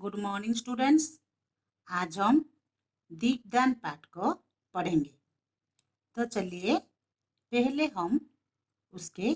Good morning students. आज हम दीपदान पाठ को पढ़ेंगे। तो चलिए पहले हम उसके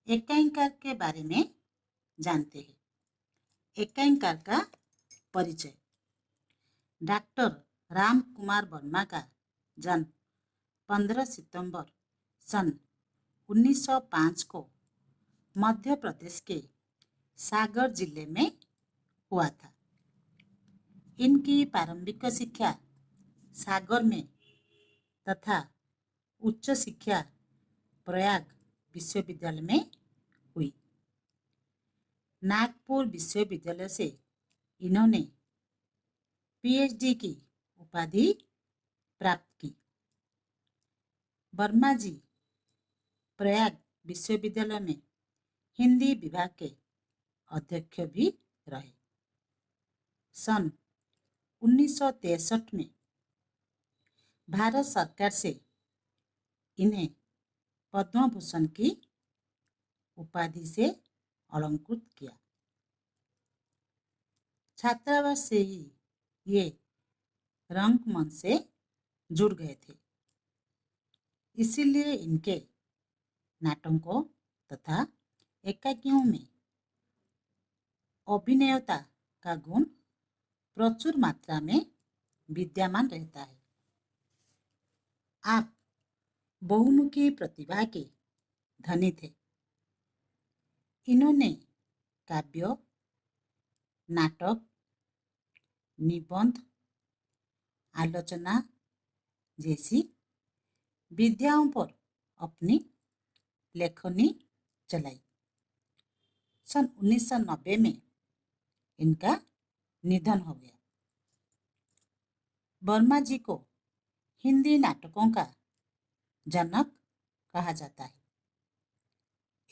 एकांकार के बारे में जानते हैं। एकांकार का परिचय। डॉक्टर राम कुमार वर्मा का जन्म 15 सितंबर सन 1905 को मध्य प्रदेश के सागर जिले में हुआ था। इनकी प्रारंभिक शिक्षा सागर में तथा उच्च शिक्षा प्रयाग विश्वविद्यालय में हुई। नागपुर विश्वविद्यालय से इन्होंने पीएचडी की उपाधि प्राप्त की। वर्मा जी प्रयाग विश्वविद्यालय में हिंदी विभाग के अध्यक्ष भी रहे। सन 1963 में भारत सरकार से इन्हें पद्म भूषण की उपाधि से अलंकृत किया। छात्रावास से ही ये रंगमंच से जुड़ गए थे, इसीलिए इनके नाटकों तथा एकांकियों में अभिनयता का गुण प्रचुर मात्रा में विद्यमान रहता है। आप बहुमुखी प्रतिभा के धनी थे। इन्होंने काव्य, नाटक, निबंध, आलोचना जैसी विधाओं पर अपनी लेखनी चलाई। सन 1990 में इनका निधन हो गया। वर्मा जी को हिंदी नाटकों का जनक कहा जाता है।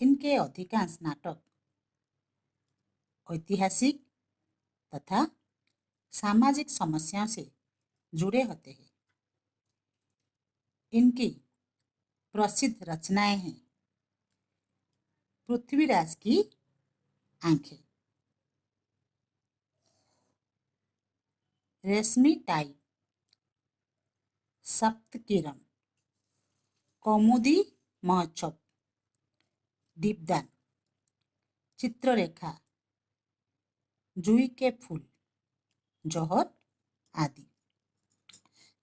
इनके अधिकांश नाटक ऐतिहासिक तथा सामाजिक समस्याओं से जुड़े होते हैं। इनकी प्रसिद्ध रचनाएं हैं पृथ्वीराज की आंखें, रेशमी टाई, सप्तकिरण, कौमुदी महोत्सव, दीपदान, चित्ररेखा, जूही के फूल, जौहर आदि।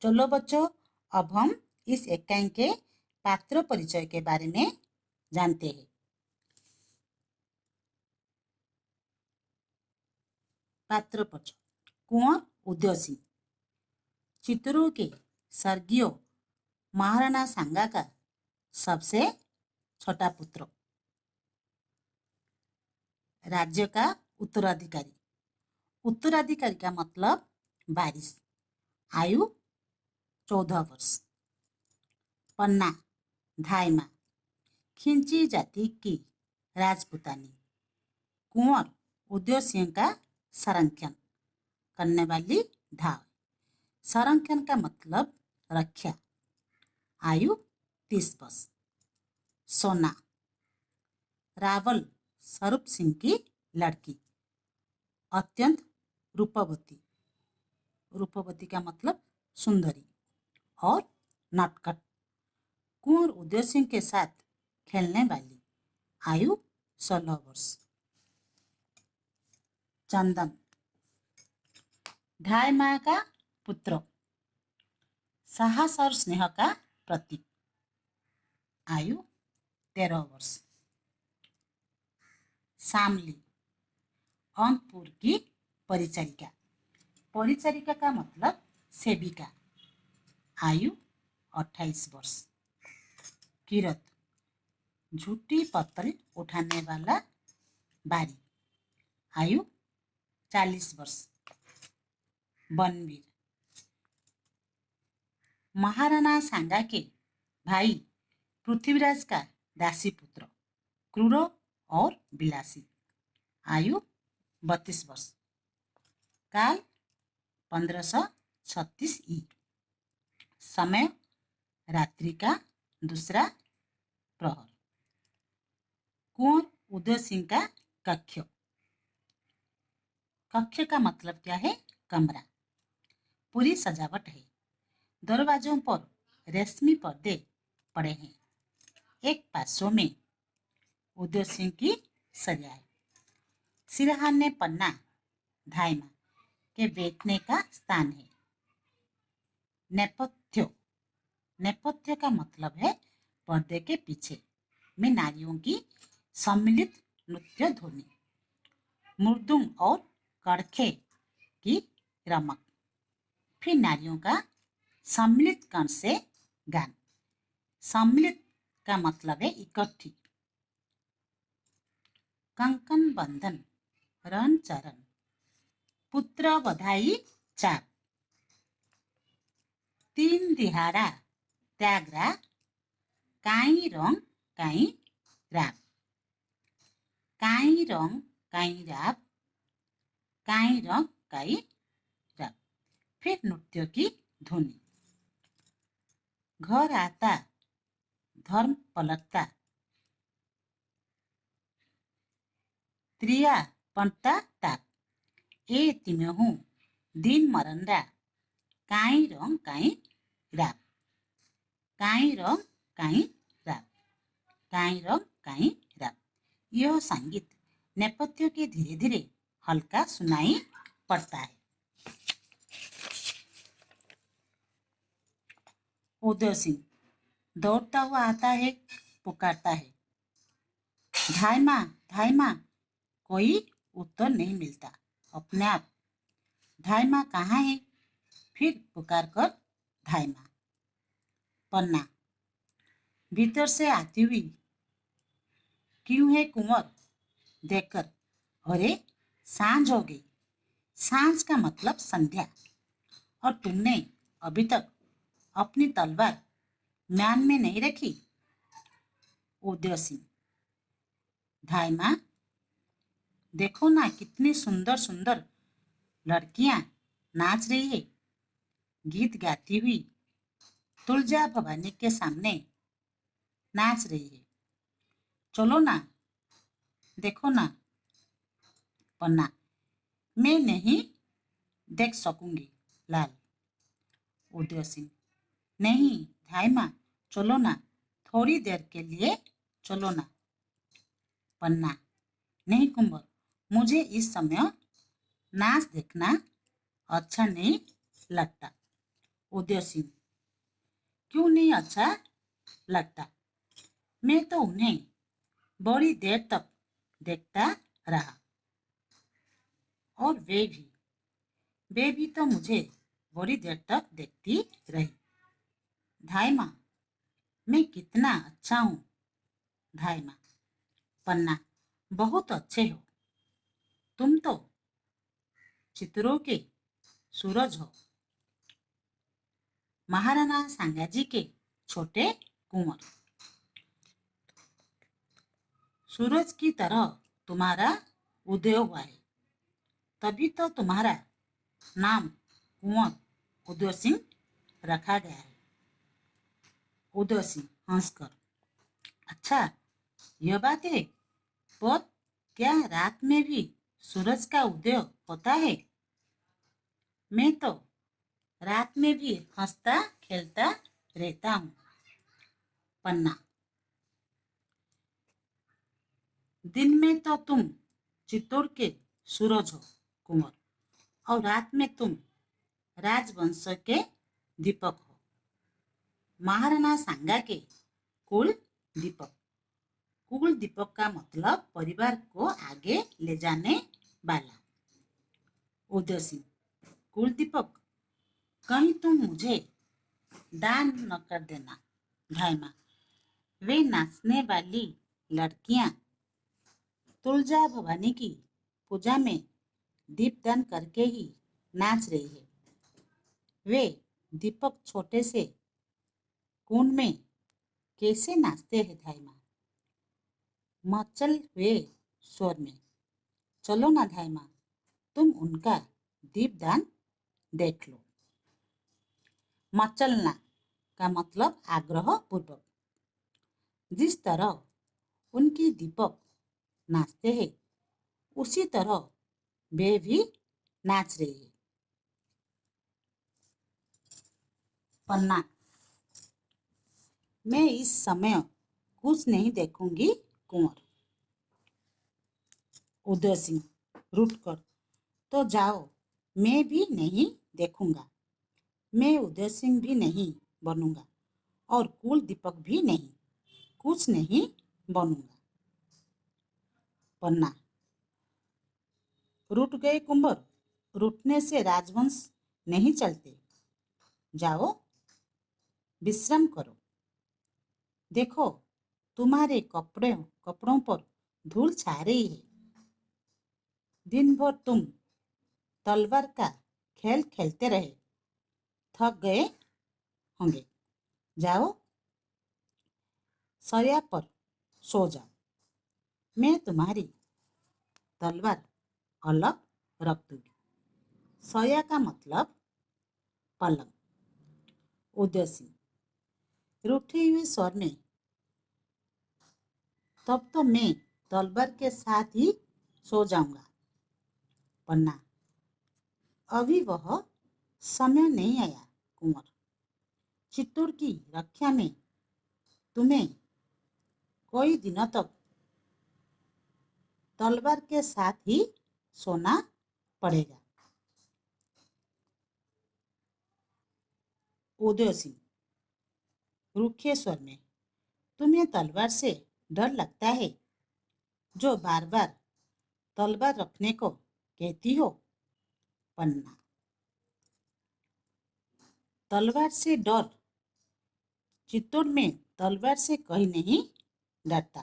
चलो बच्चों, अब हम इस एकांक के पात्र परिचय के बारे में जानते हैं। पात्र परिचय। कुंवर उदय सिंह चित्तूर के स्वर्गीय महाराणा सांगा का सबसे छोटा पुत्र। राज्य का उत्तराधिकारी। उत्तराधिकारी का मतलब वारिस। आयु 14 वर्ष। पन्ना धायमा खिंची जाति की राजपुतानी। कुंवर उदय सिंह का संरक्षण करने वाली धाव। संरक्षण का मतलब रक्षा। आयु 30 वर्ष। सोना रावल स्वरूप सिंह की लड़की। अत्यंत रूपवती। रूपवती का मतलब सुंदरी और नटखट। कुंवर उदय सिंह के साथ खेलने वाली। आयु 16 वर्ष। चंदन ढाई माह का पुत्र। साहस और स्नेह का प्रतीक। आयु 13 वर्ष। शामली अंकपुर की परिचारिका। परिचारिका का मतलब सेविका। आयु 28 वर्ष। किरत झूठी पत्तल उठाने वाला बारी। आयु 40 वर्ष। बनवीर महाराणा सांगा के भाई पृथ्वीराज का दासी पुत्र। क्रूर और विलासी। आयु 32 वर्ष। काल 1536 ई। समय रात्रि का दूसरा प्रहर। कुंवर उदय सिंह का कक्ष। कक्ष का मतलब क्या है? कमरा। पूरी सजावट है। दरवाजों पर रेशमी पर्दे पड़े हैं। एक पार्श्व में उदय सिंह की सजा है। सिरहाने पन्ना धाइमा के बैठने का स्थान है। नेपथ्य। नेपथ्य का मतलब है पर्दे के पीछे में नारियों की सम्मिलित नृत्य ध्वनि, मृदुंग और कड़खे की रमक, फिर नारियों का सम्मिलित कण से गान। सम्मिलित का मतलब है इकट्ठी। कंकन बंधन, रण चरण, पुत्र बधाई चार, तीन दिहाड़ा त्यागरा, काई रंग काई राग, काई रंग काई राग, काई रंग काई राग, फिर नृत्य की धुनी। घर आता धर्म पलटता, त्रिया पंटा ताक, ए तिम्यहु दिन मरंडा, काई रंग काई राग, काई रंग काई राग, काई रंग काई राग। यह संगीत नेपथ्य के धीरे धीरे हल्का सुनाई पड़ता है। उदय सिंह दौड़ता हुआ आता है, पुकारता है, धाई माँ, कोई उत्तर नहीं मिलता। अपने आप, धाई माँ कहाँ है? फिर पुकार कर, धाई माँ। पन्ना भीतर से आती हुई, क्यों है कुंवर? देखकर, अरे सांझ हो गई। सांझ का मतलब संध्या, और तुमने अभी तक अपनी तलवार म्यान में नहीं रखी। उदय सिंह, धाई माँ, देखो ना कितनी सुंदर सुंदर लड़कियां नाच रही है, गीत गाती हुई तुलजा भवानी के सामने नाच रही है। चलो ना, देखो ना। पन्ना, मैं नहीं देख सकूंगी लाल। उदय सिंह, नहीं धाई माँ, चलो ना, थोड़ी देर के लिए चलो ना। पन्ना, नहीं कुंवर, मुझे इस समय नाच देखना अच्छा नहीं लगता। उदय सिंह, क्यों नहीं अच्छा लगता? मैं तो उन्हें बड़ी देर तक देखता रहा, और वे भी तो मुझे बड़ी देर तक देखती रही। धाई माँ, मैं कितना अच्छा हूँ। धाई माँ, पन्ना, बहुत अच्छे हो, तुम तो चित्रों के सूरज हो। महाराणा सांगाजी के छोटे कुंवर, सूरज की तरह तुम्हारा उदय हुआ है, तभी तो तुम्हारा नाम कुंवर उदय सिंह रखा गया है। उदय सिंह हंसकर, अच्छा यह बात है, पर क्या रात में भी सूरज का उदय होता है? मैं तो रात में भी हंसता खेलता रहता हूँ। पन्ना, दिन में तो तुम चित्तौड़ के सूरज हो कुंवर, और रात में तुम राजवंश के दीपक हो, महाराणा सांगा के कुल दीपक। कुल दीपक का मतलब परिवार को आगे ले जाने वाला। उदय सिंह, कुल दीपक, कहीं तुम मुझे दान न कर देना। भाई माँ, वे नाचने वाली लड़कियां तुलजा भवानी की पूजा में दीपदान करके ही नाच रही है। वे दीपक छोटे से कुंड में कैसे नाचते हैं धाई माँ? मचल हुए स्वर में, चलो ना धाई माँ, तुम उनका दीपदान देख लो। मचलना का मतलब आग्रह पूर्वक। जिस तरह उनकी दीपक नाचते हैं, उसी तरह वे भी नाच रही है। पन्ना, मैं इस समय कुछ नहीं देखूंगी कुंवर। उदय सिंह रूठ कर, तो जाओ, मैं भी नहीं देखूंगा। मैं उदय सिंह भी नहीं बनूंगा और कुल दीपक भी नहीं, कुछ नहीं बनूंगा। पन्ना, रूठ गए कुंवर, रूठने से राजवंश नहीं चलते। जाओ, विश्राम करो। देखो, तुम्हारे कपड़ों पर धूल छा रही है। दिन भर तुम तलवार का खेल खेलते रहे, थक गए होंगे। जाओ, शैया पर सो जाओ। मैं तुम्हारी तलवार अलग रख दूंगी। शैया का मतलब पलंग। उदय सिंह रूठे हुए स्वर में, तब तो मैं तलवार के साथ ही सो जाऊंगा। पन्ना, अभी वह समय नहीं आया कुंवर। चित्तौड़ की रक्षा में तुम्हें कई दिनों तक तलवार के साथ ही सोना पड़ेगा। उदय सिंह रूखे स्वर में, तुम्हें तलवार से डर लगता है जो बार बार तलवार रखने को कहती हो। पन्ना, तलवार से डर, चित्तौड़ में तलवार से कहीं नहीं डरता।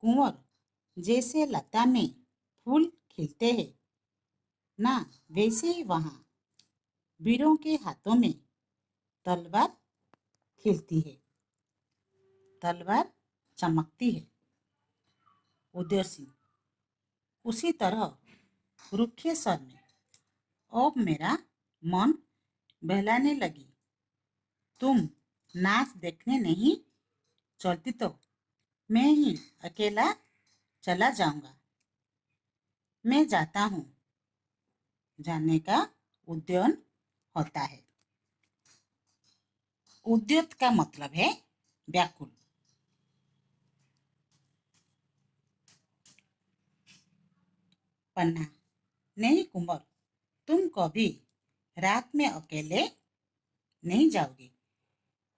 कुंवर, जैसे लता में फूल खिलते हैं ना, वैसे ही वहाँ वीरों के हाथों में तलवार खिलती है, तलवार चमकती है। उदय सिंह उसी तरह रूखे स्वर में, अब मेरा मन बहलाने लगी। तुम नाच देखने नहीं चलती तो मैं ही अकेला चला जाऊंगा। मैं जाता हूँ। जाने का उद्यन होता है। उद्यत का मतलब है व्याकुल। पन्ना, नहीं कुंवर, तुम कभी रात में अकेले नहीं जाओगे।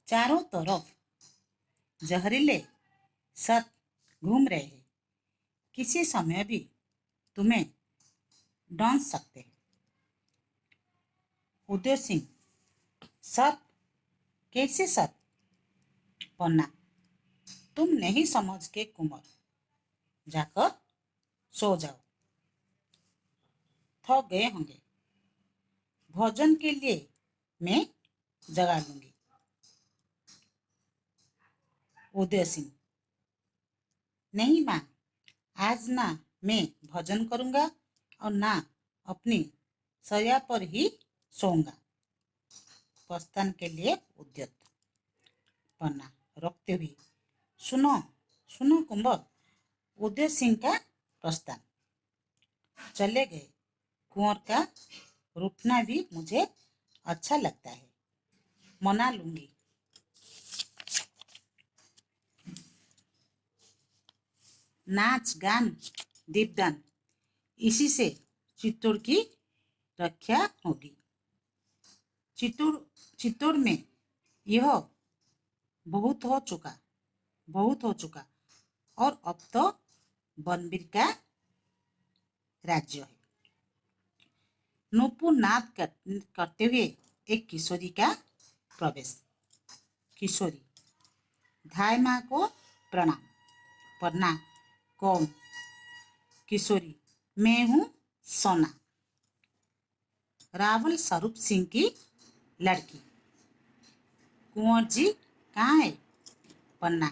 चारों तरफ जहरीले सत घूम रहे हैं, किसी समय भी तुम्हें डांस सकते हैं। उदय सिंह, सत? कैसे सत? पन्ना, तुम नहीं समझ के कुंवर, जाकर सो जाओ, थक गए होंगे। भोजन के लिए मैं जगा लूंगी। उदय सिंह, नहीं माँ, आज ना मैं भोजन करूंगा और ना अपनी शैया पर ही सोऊंगा। प्रस्थान के लिए उद्यत। पन्ना रोकते हुए, सुनो सुनो कुंवर, उदय सिंह का प्रस्थान। चले गए। कुंवर का रूठना भी मुझे अच्छा लगता है, मना लूंगी। नाच गान दीपदान, इसी से चित्तौड़ की रक्षा होगी। चित्तौड़ चित्तौड़ में यह बहुत हो चुका, बहुत हो चुका, और अब तो बनबीर का राज्य है। नूपुर नाद करते हुए एक किशोरी का प्रवेश। किशोरी, धाय माँ को प्रणाम। पन्ना, कौन? किशोरी, मैं हूँ सोना, रावल स्वरूप सिंह की लड़की। कुंवर जी कहाँ है? पन्ना,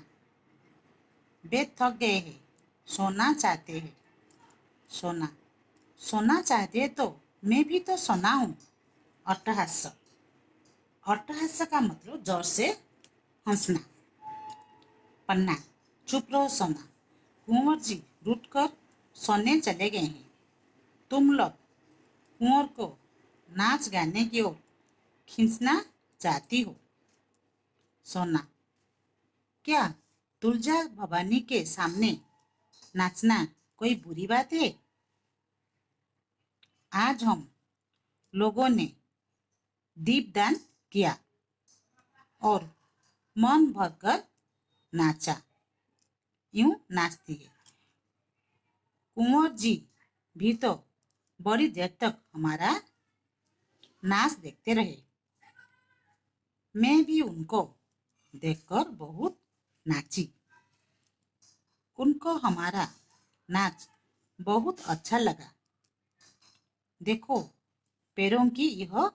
वे थक गए हैं, सोना चाहते हैं। सोना, सोना चाहते हैं तो मैं भी तो सोना हूँ। अट्टहास्य, अट्टहास्य का मतलब जोर से हंसना। पन्ना, चुप रहो सोना, कुंवर जी रूठ कर सोने चले गए हैं। तुम लोग कुंवर को नाच गाने की ओर खींचना चाहती हो। सोना, क्या तुलजा भवानी के सामने नाचना कोई बुरी बात है? आज हम लोगों ने दीपदान किया और मन भरकर नाचा। यूं नाचती है। कुंवर जी भी तो बड़ी देर तक हमारा नाच देखते रहे। मैं भी उनको देखकर बहुत नाची। उनको हमारा नाच बहुत अच्छा लगा। देखो, पैरों की यह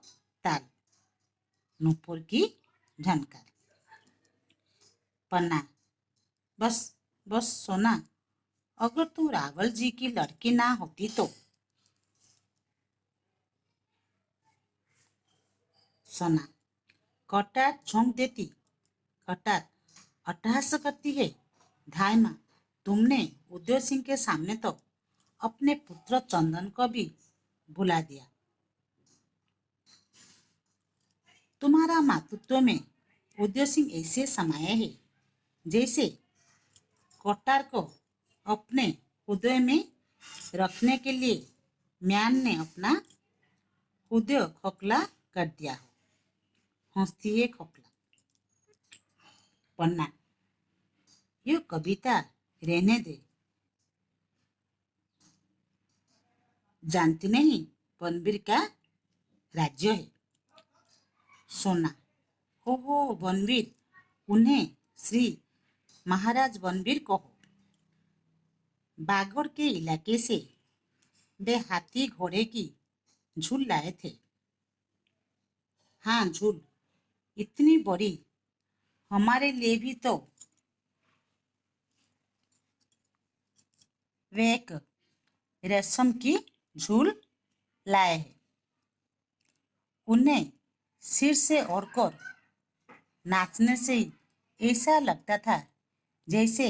ताल, नुपुर की झनकार। पन्ना, बस बस सोना, अगर तू रावल जी की लड़की ना होती तो। सोना, कटार झोंक देती। कटार अट्टहास करती है। धाय माँ, तुमने उदय सिंह के सामने तो अपने पुत्र चंदन को भी भुला दिया। तुम्हारा मातृत्व में उदय सिंह ऐसे समाये है जैसे कटार को अपने हृदय में रखने के लिए म्यान ने अपना हृदय खोखला कर दिया हो। हंसती है खोखला। पन्ना, ये कविता रहने दे। जानती नहीं बनबीर का राज्य है। सोना, हो बनबीर, उन्हें श्री महाराज बनबीर कहो। बागड़ के इलाके से वे हाथी घोड़े की झूल लाए थे। हाँ, झूल इतनी बड़ी, हमारे लिए भी तो। वे एक रेशम की झूल लाए हैं। उन्हें सिर से ओढ़कर नाचने से ऐसा लगता था जैसे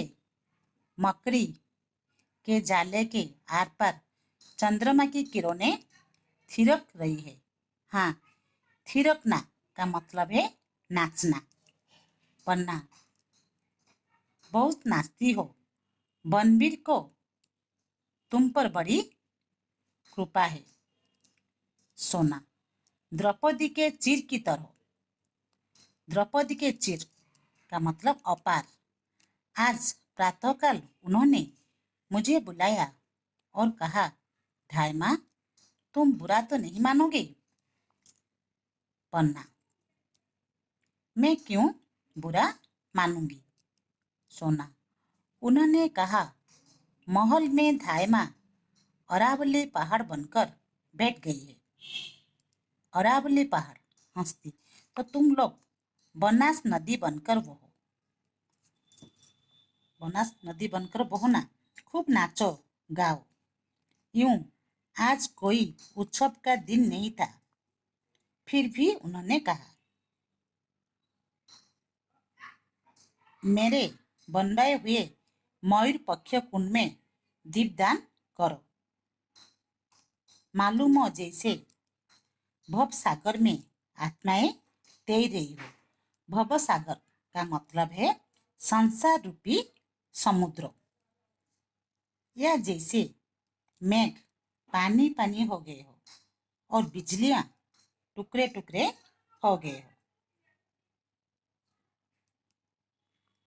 मकड़ी के जाले के आर पार चंद्रमा की किरणें थिरक रही है। हाँ, थिरकना का मतलब है नाचना। पन्ना, बहुत नाचती हो। बनबीर को तुम पर बड़ी कृपा है। सोना, द्रौपदी के चिर की तरह। द्रौपदी के चिर का मतलब अपार। आज प्रातःकाल उन्होंने मुझे बुलाया और कहा, ढाई माँ, तुम बुरा तो नहीं मानोगे? पन्ना, मैं क्यों बुरा मानूंगी? सोना, उन्होंने कहा, महल में धाय माँ अरावली पहाड़ बनकर बैठ गई है। अरावली पहाड़। हंसती, तो तुम लोग बनास नदी बनकर बहो। बनास नदी बनकर बहो ना। खूब नाचो गाओ। यूं आज कोई उत्सव का दिन नहीं था। फिर भी उन्होंने कहा, मेरे बनाए हुए मयूर पक्ष कुंड में दीपदान करो। मालूम हो जैसे भव सागर में आत्माएं तैर रही हो। भव सागर का मतलब है संसार रूपी समुद्र। या जैसे मेघ पानी पानी हो गए हो और बिजलियां टुकड़े टुकड़े हो गए हो।